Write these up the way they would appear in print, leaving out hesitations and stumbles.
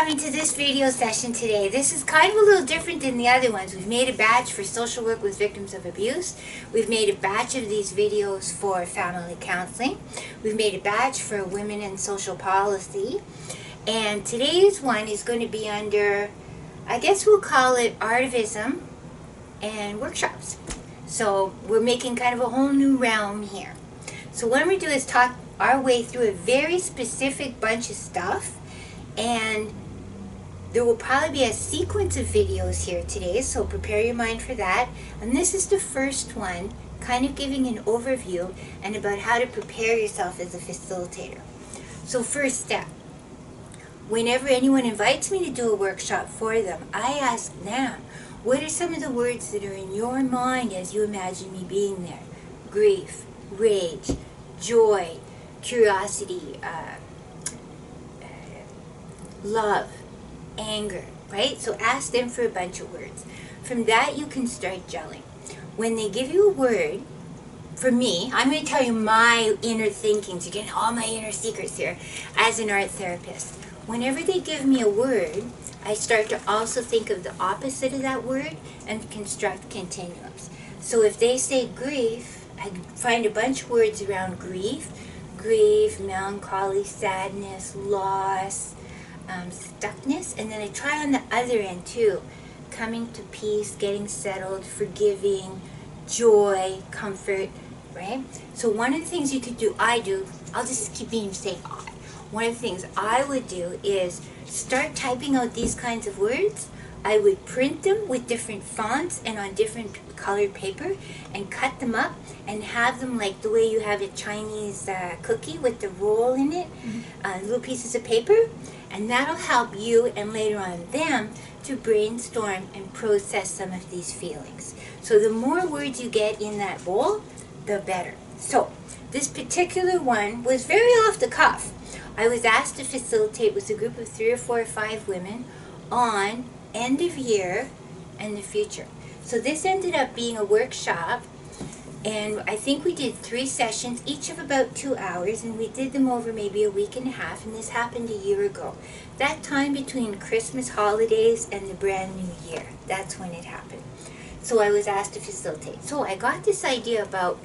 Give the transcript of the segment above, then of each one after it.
coming to this video session today. This is kind of a little different than the other ones. We've made a batch for social work with victims of abuse. We've made a batch of these videos for family counseling. We've made a batch for women in social policy. And today's one is going to be under, I guess we'll call it Artivism and Workshops. So we're making kind of a whole new realm here. So what I'm going to do is talk our way through a very specific bunch of stuff. And there will probably be a sequence of videos here today, so prepare your mind for that. And this is the first one, kind of giving an overview and about how to prepare yourself as a facilitator. So first step, whenever anyone invites me to do a workshop for them, I ask them, what are some of the words that are in your mind as you imagine me being there? Grief, rage, joy, curiosity, love, anger, right? So ask them for a bunch of words. From that, you can start gelling. When they give you a word, for me, I'm going to tell you my inner thinkings. You're getting all my inner secrets here as an art therapist. Whenever they give me a word, I start to also think of the opposite of that word and construct continuums. So if they say grief, I find a bunch of words around grief. Grief, melancholy, sadness, loss, stuckness, and then I try on the other end too, coming to peace, getting settled, forgiving, joy, comfort, right? So one of the things you could do, I'll just keep being saying one of the things I would do is start typing out these kinds of words. I would print them with different fonts and on different colored paper and cut them up and have them like the way you have a Chinese cookie with the roll in it, little pieces of paper. And that'll help you and later on them to brainstorm and process some of these feelings. So the more words you get in that bowl, the better. So this particular one was very off the cuff. I was asked to facilitate with a group of 3 or 4 or 5 women on end of year and the future. So this ended up being a workshop, and I think we did 3 sessions, each of about 2 hours, and we did them over maybe a week and a half, and this happened a year ago. That time between Christmas holidays and the brand new year, that's when it happened. So I was asked to facilitate. So I got this idea about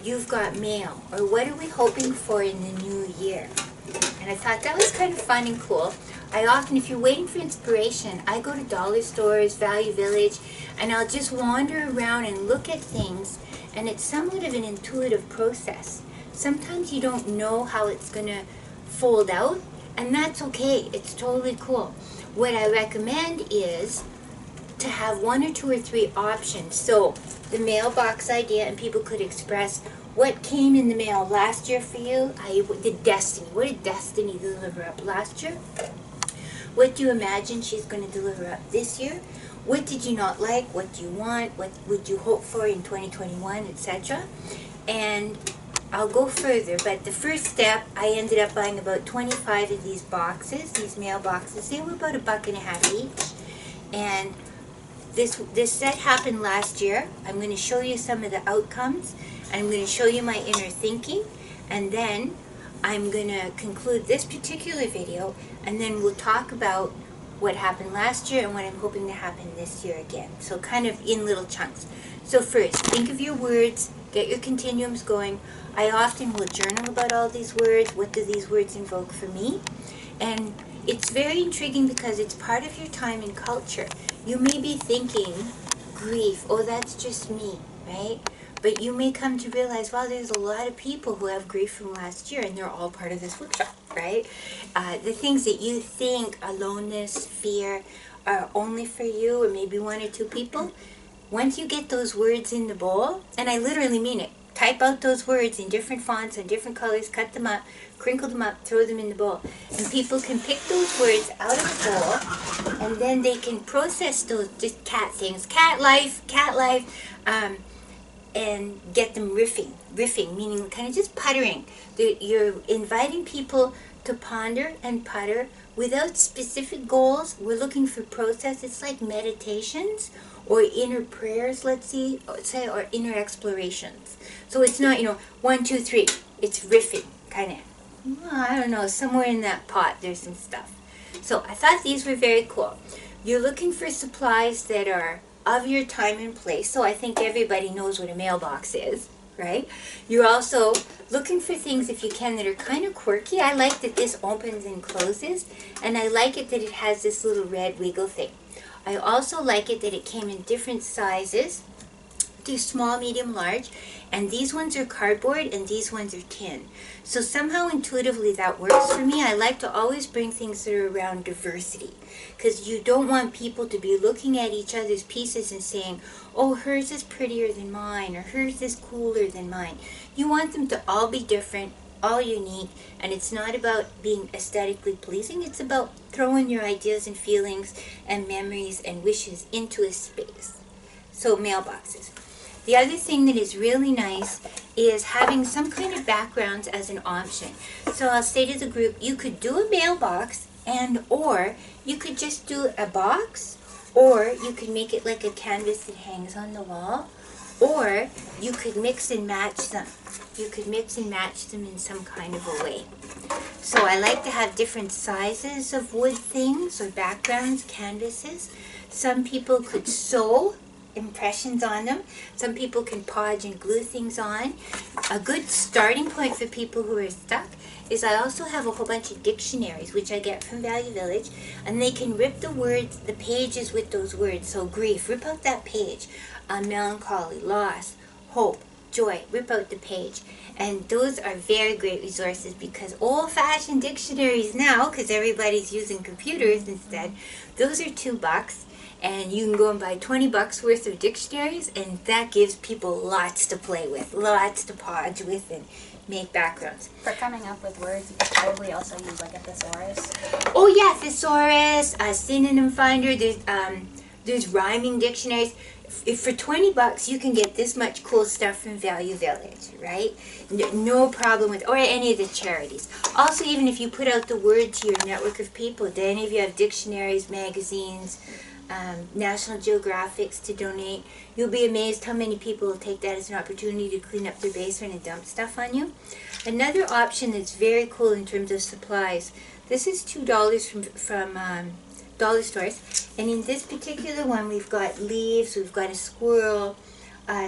you've got mail, or what are we hoping for in the new year? And I thought that was kind of fun and cool. I often, if you're waiting for inspiration, I go to dollar stores, Value Village, and I'll just wander around and look at things, and it's somewhat of an intuitive process. Sometimes you don't know how it's going to fold out, and that's okay. It's totally cool. What I recommend is to have 1 or 2 or 3 options. So the mailbox idea, and people could express what came in the mail last year for you. What did Destiny deliver up last year? What do you imagine she's going to deliver up this year? What did you not like? What do you want? What would you hope for in 2021, etc.? And I'll go further, but the first step, I ended up buying about 25 of these boxes, these mail boxes. They were about $1.50 each. And this set happened last year. I'm going to show you some of the outcomes. I'm going to show you my inner thinking, and then I'm going to conclude this particular video, and then we'll talk about what happened last year and what I'm hoping to happen this year again. So kind of in little chunks. So first, think of your words, get your continuums going. I often will journal about all these words. What do these words invoke for me? And it's very intriguing because it's part of your time and culture. You may be thinking, grief, oh, that's just me, right? But you may come to realize, wow, there's a lot of people who have grief from last year, and they're all part of this workshop, right? The things that you think, aloneness, fear, are only for you, or maybe 1 or 2 people, once you get those words in the bowl, and I literally mean it, type out those words in different fonts and different colors, cut them up, crinkle them up, throw them in the bowl. And people can pick those words out of the bowl, and then they can process those just cat things, cat life, and get them riffing, meaning kind of just puttering. You're inviting people to ponder and putter without specific goals. We're looking for process. It's like meditations or inner prayers, let's say, or inner explorations. So it's not, 1, 2, 3. It's riffing, kind of. I don't know, somewhere in that pot there's some stuff. So I thought these were very cool. You're looking for supplies that are of your time and place, so I think everybody knows what a mailbox is, right? You're also looking for things, if you can, that are kind of quirky. I like that this opens and closes, and I like it that it has this little red wiggle thing. I also like it that it came in different sizes. Do small, medium, large, and these ones are cardboard and these ones are tin. So somehow intuitively that works for me. I like to always bring things that are around diversity, because you don't want people to be looking at each other's pieces and saying, oh, hers is prettier than mine, or hers is cooler than mine. You want them to all be different, all unique, and it's not about being aesthetically pleasing. It's about throwing your ideas and feelings and memories and wishes into a space. So mailboxes. The other thing that is really nice is having some kind of backgrounds as an option. So I'll say to the group, you could do a mailbox, and or you could just do a box, or you could make it like a canvas that hangs on the wall, or you could mix and match them. You could mix and match them in some kind of a way. So I like to have different sizes of wood things or backgrounds, canvases. Some people could sew impressions on them. Some people can podge and glue things on. A good starting point for people who are stuck is I also have a whole bunch of dictionaries, which I get from Value Village, and they can rip the words, the pages with those words. So grief, rip out that page. Melancholy, loss, hope, joy, rip out the page. And those are very great resources, because old-fashioned dictionaries now, because everybody's using computers instead, those are $2. And you can go and buy $20 worth of dictionaries, and that gives people lots to play with, lots to podge with and make backgrounds. For coming up with words, you could probably also use like a thesaurus. Oh yeah, thesaurus, a synonym finder, there's rhyming dictionaries. If for $20 you can get this much cool stuff from Value Village, right? No problem with, or any of the charities. Also, even if you put out the word to your network of people, do any of you have dictionaries, magazines, National Geographics to donate? You'll be amazed how many people will take that as an opportunity to clean up their basement and dump stuff on you. Another option that's very cool in terms of supplies, this is $2 from dollar stores, and in this particular one we've got leaves, we've got a squirrel,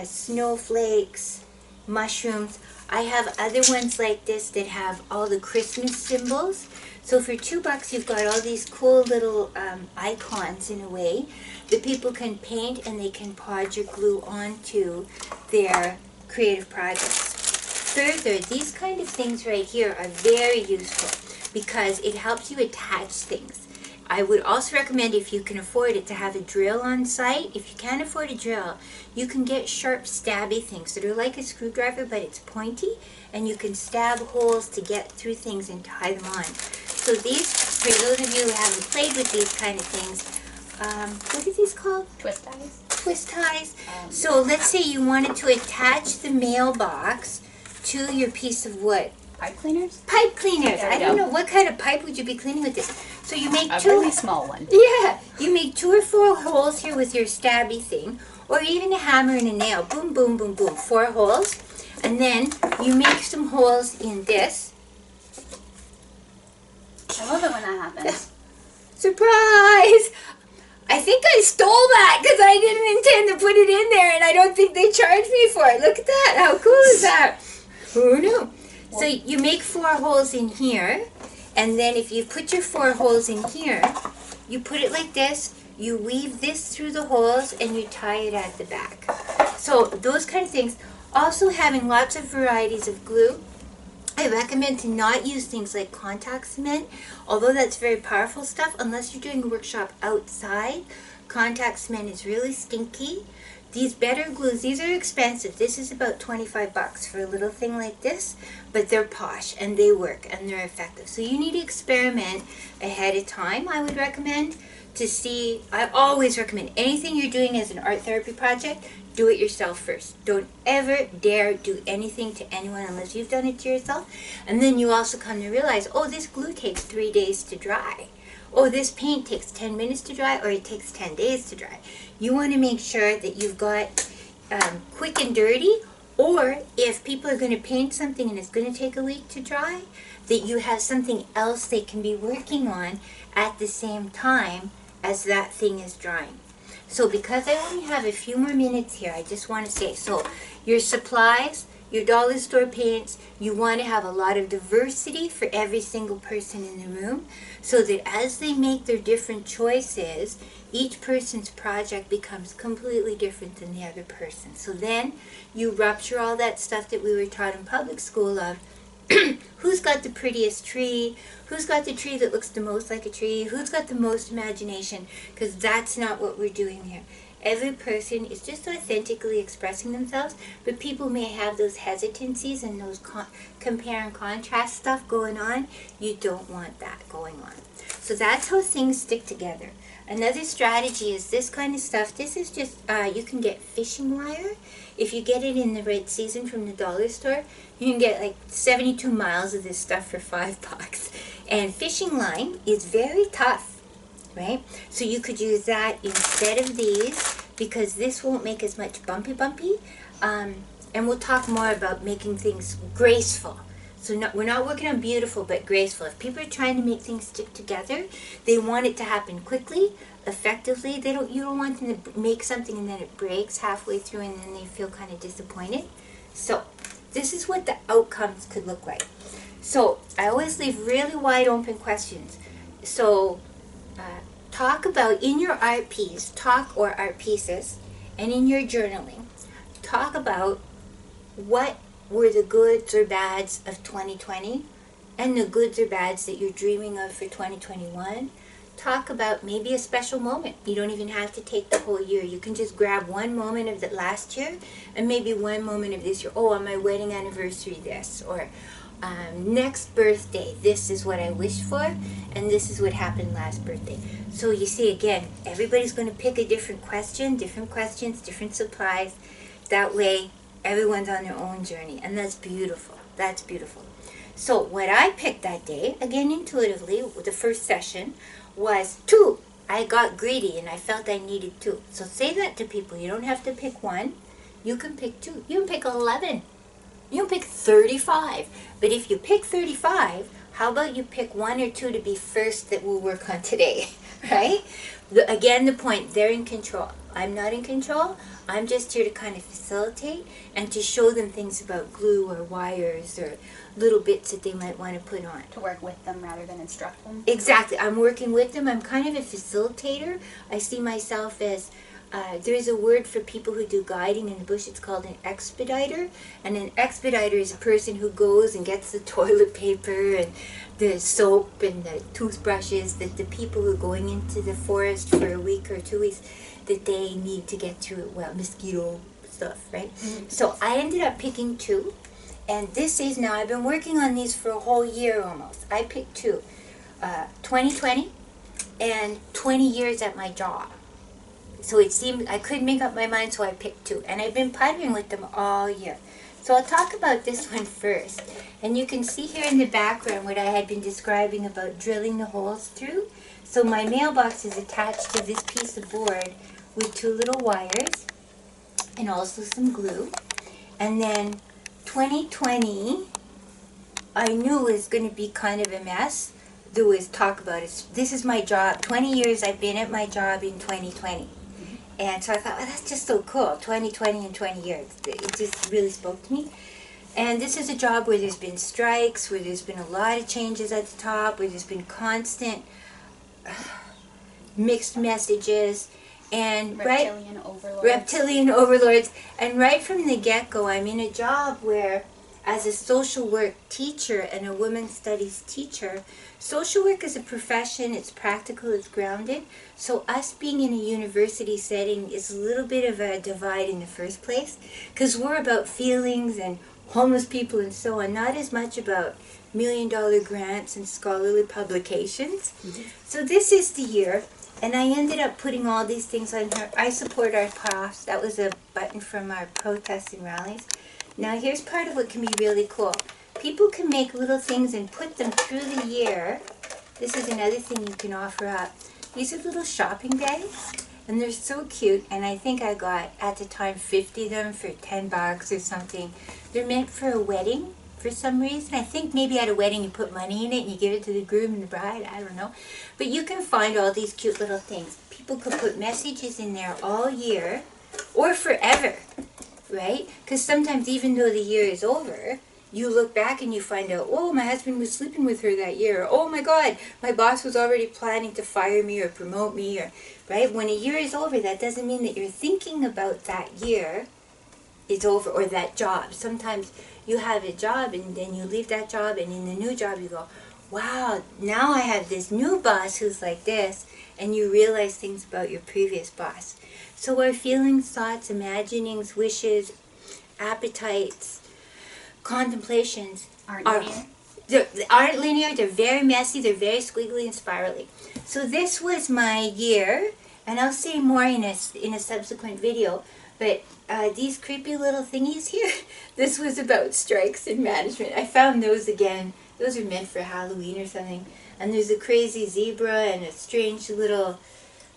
snowflakes, mushrooms. I have other ones like this that have all the Christmas symbols. So for $2 you've got all these cool little icons in a way that people can paint and they can podge or glue onto their creative projects. Further, these kind of things right here are very useful because it helps you attach things. I would also recommend, if you can afford it, to have a drill on site. If you can't afford a drill, you can get sharp stabby things that are like a screwdriver but it's pointy, and you can stab holes to get through things and tie them on. So these, for those of you who haven't played with these kind of things, what are these called? Twist ties. Twist ties. So let's say you wanted to attach the mailbox to your piece of wood. Pipe cleaners? Pipe cleaners. There we I don't go. know, what kind of pipe would you be cleaning with this? So you make A two. really small one. Yeah, you make 2 or 4 holes here with your stabby thing, or even a hammer and a nail. Boom, boom, boom, boom. 4 holes. And then you make some holes in this. I love it when that happens. Surprise! I think I stole that because I didn't intend to put it in there, and I don't think they charged me for it. Look at that. How cool is that? Who knew? So you make 4 holes in here, and then if you put your 4 holes in here, you put it like this, you weave this through the holes, and you tie it at the back. So those kind of things. Also having lots of varieties of glue. I recommend to not use things like contact cement, although that's very powerful stuff. Unless you're doing a workshop outside, contact cement is really stinky. These better glues, these are expensive. This is about $25 for a little thing like this, but they're posh and they work and they're effective. So you need to experiment ahead of time, I would recommend, to see. I always recommend anything you're doing as an art therapy project, do it yourself first. Don't ever dare do anything to anyone unless you've done it to yourself. And then you also come to realize, oh, this glue takes 3 days to dry. Oh, this paint takes 10 minutes to dry, or it takes 10 days to dry. You want to make sure that you've got quick and dirty, Or if people are going to paint something and it's going to take a week to dry, that you have something else they can be working on at the same time as that thing is drying. So because I only have a few more minutes here, I just want to say, so your supplies, your dollar store paints, you want to have a lot of diversity for every single person in the room, so that as they make their different choices, each person's project becomes completely different than the other person. So then you rupture all that stuff that we were taught in public school of who's got the prettiest tree, who's got the tree that looks the most like a tree, who's got the most imagination, because that's not what we're doing here. Every person is just authentically expressing themselves, but people may have those hesitancies and those compare and contrast stuff going on. You don't want that going on. So that's how things stick together. Another strategy is this kind of stuff. This is just, you can get fishing wire. If you get it in the right season from the dollar store, you can get like 72 miles of this stuff for $5. And fishing line is very tough, right? So you could use that instead of these, because this won't make as much bumpy. And we'll talk more about making things graceful. So we're not working on beautiful, but graceful. If people are trying to make things stick together, they want it to happen quickly, effectively. You don't want them to make something and then it breaks halfway through and then they feel kind of disappointed. So this is what the outcomes could look like. So I always leave really wide open questions. So talk about in your art piece, or art pieces, and in your journaling, talk about what were the goods or bads of 2020 and the goods or bads that you're dreaming of for 2021. Talk about maybe a special moment. You don't even have to take the whole year. You can just grab one moment of the last year and maybe one moment of this year. Oh, on my wedding anniversary this, or next birthday, this is what I wished for, and this is what happened last birthday. So you see, again, everybody's going to pick a different question, different questions, different supplies. That way, everyone's on their own journey, and that's beautiful. That's beautiful. So what I picked that day, again intuitively, the first session, was 2. I got greedy and I felt I needed 2. So say that to people. You don't have to pick 1. You can pick 2. You can pick 11. You can pick 35. But if you pick 35, how about you pick 1 or 2 to be first that we'll work on today, right? Again, the point, they're in control. I'm not in control. I'm just here to kind of facilitate and to show them things about glue or wires or little bits that they might want to put on. To work with them rather than instruct them? Exactly. I'm working with them. I'm kind of a facilitator. I see myself as, there's a word for people who do guiding in the bush. It's called an expediter. And an expediter is a person who goes and gets the toilet paper and the soap and the toothbrushes that the people who are going into the forest for a week or 2 weeks, that they need to get through, well, mosquito stuff, right? Mm-hmm. So I ended up picking 2. And this is, now I've been working on these for a whole year almost. I picked 2. 2020 and 20 years at my job. So it seemed, I couldn't make up my mind, so I picked 2. And I've been puttering with them all year. So I'll talk about this one first. And you can see here in the background what I had been describing about drilling the holes through. So my mailbox is attached to this piece of board with 2 little wires and also some glue. And then 2020, I knew was going to be kind of a mess. There was talk about it. This is my job. 20 years I've been at my job in 2020. And so I thought, well, that's just so cool. 2020 and 20 years. It just really spoke to me. And this is a job where there's been strikes, where there's been a lot of changes at the top, where there's been constant mixed messages. And reptilian overlords. And right from the get-go, I'm in a job where, as a social work teacher and a women's studies teacher, social work is a profession, it's practical, it's grounded. So us being in a university setting is a little bit of a divide in the first place, because we're about feelings and homeless people and so on, not as much about $1 million grants and scholarly publications. Mm-hmm. So this is the year. And I ended up putting all these things on her. I support our profs. That was a button from our protests and rallies. Now here's part of what can be really cool. People can make little things and put them through the year. This is another thing you can offer up. These are little shopping bags, and they're so cute, and I think I got, at the time, 50 of them for $10 or something. They're meant for a wedding for some reason. I think maybe at a wedding you put money in it and you give it to the groom and the bride, I don't know. But you can find all these cute little things. People could put messages in there all year, or forever, right? Because sometimes even though the year is over, you look back and you find out, oh, my husband was sleeping with her that year. Or, oh my God, my boss was already planning to fire me or promote me. Or, right? When a year is over, that doesn't mean that you're thinking about that year is over, or that job. Sometimes you have a job and then you leave that job, and in the new job you go, wow, now I have this new boss who's like this, and you realize things about your previous boss. So our feelings, thoughts, imaginings, wishes, appetites, contemplations Aren't linear. Aren't linear. They're very messy. They're very squiggly and spirally. So this was my year, and I'll say more in a subsequent video. But these creepy little thingies here, this was about strikes in management. I found those again. Those are meant for Halloween or something. And there's a crazy zebra and a strange little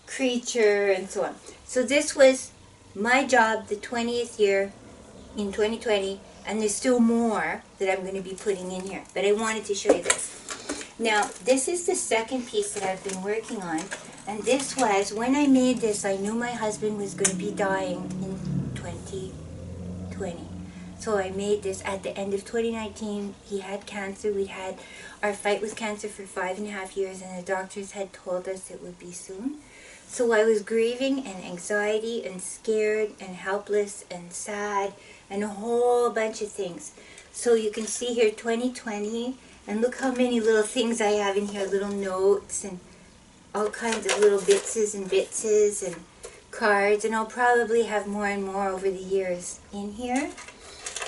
creature and so on. So this was my job, the 20th year in 2020. And there's still more that I'm going to be putting in here. But I wanted to show you this. Now, this is the second piece that I've been working on. And this was, when I made this, I knew my husband was going to be dying in 2020. So I made this at the end of 2019. He had cancer. We'd had our fight with cancer for 5.5 years, and the doctors had told us it would be soon. So I was grieving and anxiety and scared and helpless and sad and a whole bunch of things. So you can see here 2020, and look how many little things I have in here, little notes and all kinds of little bitses and cards, and I'll probably have more and more over the years in here.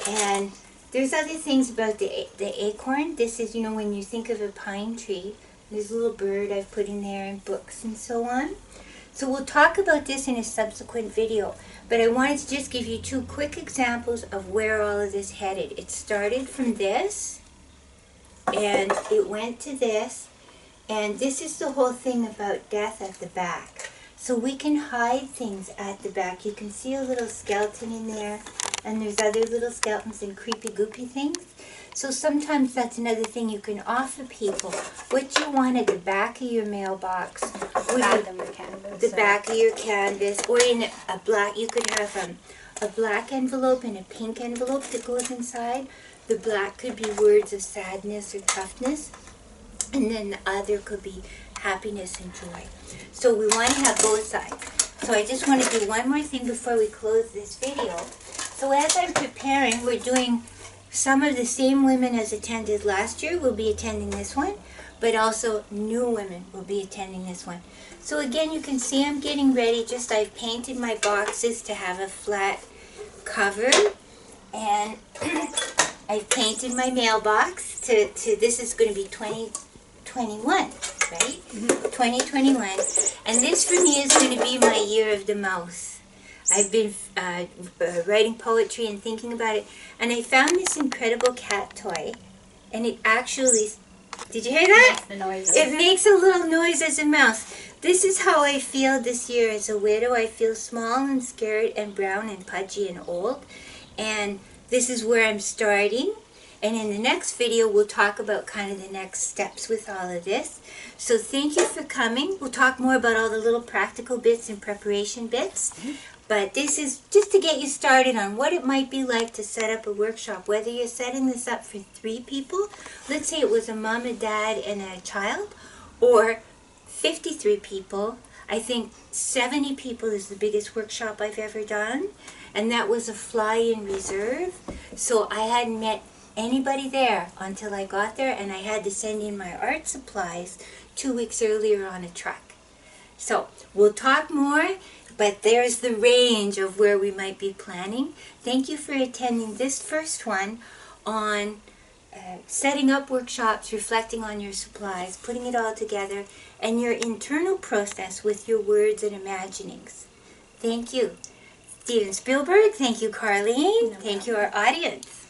And there's other things about the acorn. This is, you know, when you think of a pine tree, there's a little bird I've put in there and books and so on. So we'll talk about this in a subsequent video, but I wanted to just give you two quick examples of where all of this headed. It started from this, and it went to this, and this is the whole thing about death at the back. So we can hide things at the back. You can see a little skeleton in there, and there's other little skeletons and creepy goopy things. So sometimes that's another thing you can offer people. What you want at the back of your mailbox, Back of your canvas, the back of your canvas, or in a black, you could have a black envelope and a pink envelope that goes inside. The black could be words of sadness or toughness, and then the other could be happiness and joy. So we want to have both sides. So I just want to do one more thing before we close this video. So as I'm preparing, we're doing some of the same women as attended last year will be attending this one, but also new women will be attending this one. So again, you can see I'm getting ready. Just I've painted my boxes to have a flat cover, and I've painted my mailbox to this is going to be 2021, right? 2021, and this for me is going to be my year of the mouse. I've been writing poetry and thinking about it, and I found this incredible cat toy, and it actually, did you hear that? the noises. It makes a little noise as a mouse. This is how I feel this year as a widow. I feel small and scared and brown and pudgy and old, and this is where I'm starting. And in the next video, we'll talk about kind of the next steps with all of this. So thank you for coming. We'll talk more about all the little practical bits and preparation bits. But this is just to get you started on what it might be like to set up a workshop. Whether you're setting this up for 3 people, let's say it was a mom, a dad, and a child, or 53 people. I think 70 people is the biggest workshop I've ever done. And that was a fly-in reserve. So I hadn't met anybody there until I got there, and I had to send in my art supplies 2 weeks earlier on a truck. So we'll talk more, but there's the range of where we might be planning. Thank you for attending this first one on setting up workshops, reflecting on your supplies, putting it all together, and your internal process with your words and imaginings. Thank you, Steven Spielberg. Thank you, Carlene. Thank you, our audience.